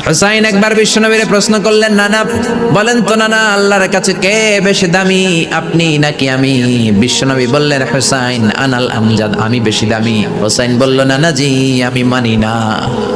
হুসাইন একবার বিশ্বনবীরে প্রশ্ন করলেন, নানা বলেন তো নানা, আল্লাহর কাছে কে বেশি দামি, আপনি নাকি আমি? বিশ্বনবী বললেন, হুসাইন আনাল আমজাদ, আমি বেশি দামি। হুসাইন বলল, নানা জি আমি মানি না,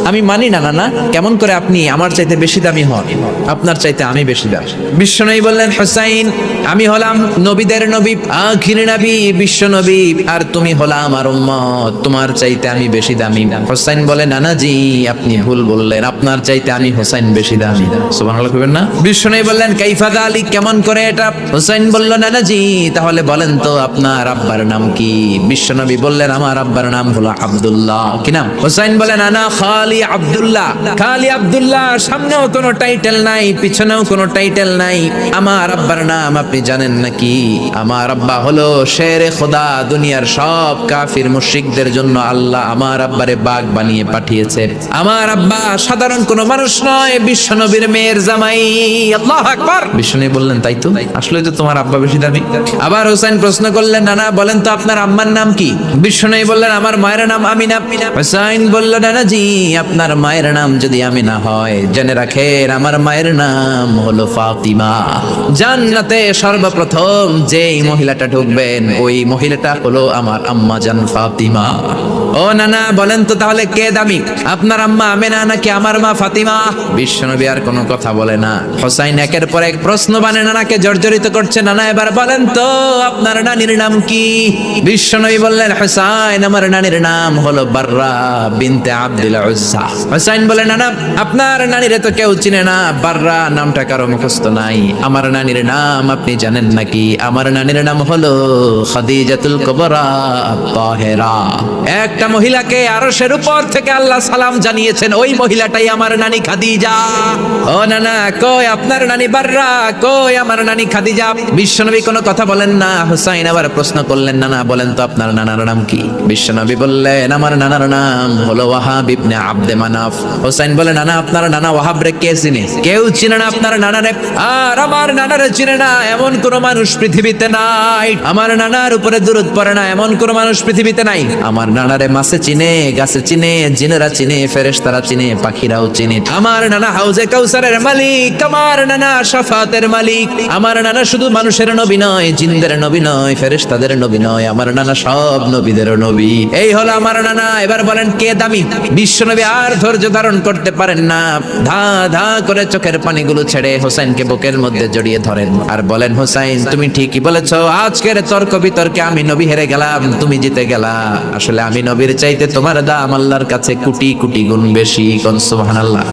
আমি মানি না নানা। কেমন করে আপনি আমার চাইতে বেশি দামি হন? আপনার চাইতে আমি বেশি দামি। বিশ্বনবী বললেন, হুসাইন আমি হলাম নবীদের নবী, আখির নবী বিশ্বনবী, আর তুমি হলা আমার উম্মত, তোমার চাইতে আমি বেশি দামি। হুসাইন বলে, নানা জি আপনি ভুল বললেন, আপনার চাইতে আমি হুসাইন বেশি দামি। সুবহানাল্লাহ কইবেন না? বিশ্বনবী বললেন, কাইফা যালিক, কেমন করে এটা? হুসাইন বলল, নানা জি তাহলে বলেন তো আপনার আব্বার নাম কি? বিশ্বনবী বললেন, আমার আব্বার নাম হলো আব্দুল্লাহ। কি নাম? হুসাইন বলেন, নানা খালি আব্দুল্লাহ, খালি আব্দুল্লাহ, সামনেও কোনো টাইটেল নাই, পিছনেও কোনো টাইটেল নাই। আমার আব্বার নাম আপনি জানেন নাকি? আমার আব্বা হলো শেরে খোদা, দুনিয়ার সব কাফির মুশরিকদের জন্য আল্লাহ আমার আব্বারে বাঘ বানিয়ে পাঠিয়েছে। আমার আব্বা সাধারণ কোনো মানুষ নয়, বিশ্বনবীর মেয়ের জামাই। আল্লাহু আকবার। বিশ্বনবী বললেন, তাই তো, আসলে তো তোমার আব্বা বেশি দামি। আবার হুসাইন প্রশ্ন করলেন, নানা বলেন তো আপনার আম্মার নাম কি? বিশ্বনবী বললেন, আমার মায়ের নাম আমিনা। হুসাইন বলল, নানা জি আপনার মায়ের নাম যদি আমিনা হয়, জেনে রাখেন আমার মায়ের নাম হলো ফাতিমা। জান্নাতে সর্বপ্রথম যেই মহিলাটা ঢুকবেন ওই মহিলাটা হলো আমার আম্মা জান ফাতিমা। ও নানা বলেন তো তাহলে কে দামি, আপনার আম্মা আমেনা নাকি আমার মা ফাতিমা? বিশ্বনবী আর কোনো কথা বলে না। হুসাইন একের পর এক প্রশ্ন বানে নানাকে জর্জরিত করছে। নানা এবার বলেন তো আপনার নানির নাম কি? বিশ্বনবী বললেন, হুসাইন আমার নানির নাম হলো বাররা বিনতে আব্দুল উজ্জা। হুসাইন বলে, নানা আপনার নানিরে তো কেউ চিনে না, বাররা নামটা কারো মুখস্থ নাই। আমার নানির নাম আপনি জানেন নাকি? আমার নানির নাম হলো খাদিজাতুল কুবরা আত-তাহেরা। একটা মহিলাকে আরশের উপর থেকে আল্লাহ সালাম জানিয়েছেন, ওই মহিলাটাই আমার নানি খাদিজা। ও নানা কই আপনার নানি বাররা, কই আমার নানি খাদিজা? বিশ্বনবী কোনো কথা বলেন না। হুসাইন আবার প্রশ্ন করলেন, নানা বলেন তো আপনার নানার নাম কি? বিশ্বনবী বললেন, আমার নানার নাম হলো ওয়াহাব ইবনে আব্দে মানাফ। হুসাইন বলে, নানা আপনার নানা ওয়াহাব রে কে চিনে? কেউ চিনে না আপনার নানারে। আর আমার নানারে চিনে না এমন কোন মানুষ পৃথিবীতে নাই। আমার নানার উপরে দুরূদ পড়ে না এমন কোন মানুষ পৃথিবীতে নাই। আমার নানারে মাছে চিনে, গাছে চিনে, জিনেরা চিনে, ফেরেশতারা চিনে, পাখিরাও চিনে। আমার নানা হাউজে কাউসারের মালিক, আমার নানা শাফাতের মালিক। আমার নানা শুধু মানুষের নবী নয়, জিনদের নবী নয়, ফেরেশতাদের নবী নয়, আমার নানা সব নবীদের নবী। এই হলো আমার নানা। এবার বলেন কে দামি? বিশ্বনবী আর ধৈর্য ধারণ করতে পারেন না, ধা ধা করে চোখের পানিগুলো ছেড়ে হুসাইনকে বুকের মধ্যে জড়িয়ে ধরেন আর বলেন, হুসাইন তুমি ঠিকই বলেছো, আজকের তর্ক বিতর্কে আমি নবী হেরে গেলাম, তুমি জিতে গেলা। আসলে আমি নবীর চাইতে তোমার দাম আল্লাহর কাছে কোটি কোটি গুণ বেশি। সুবহানাল্লাহ।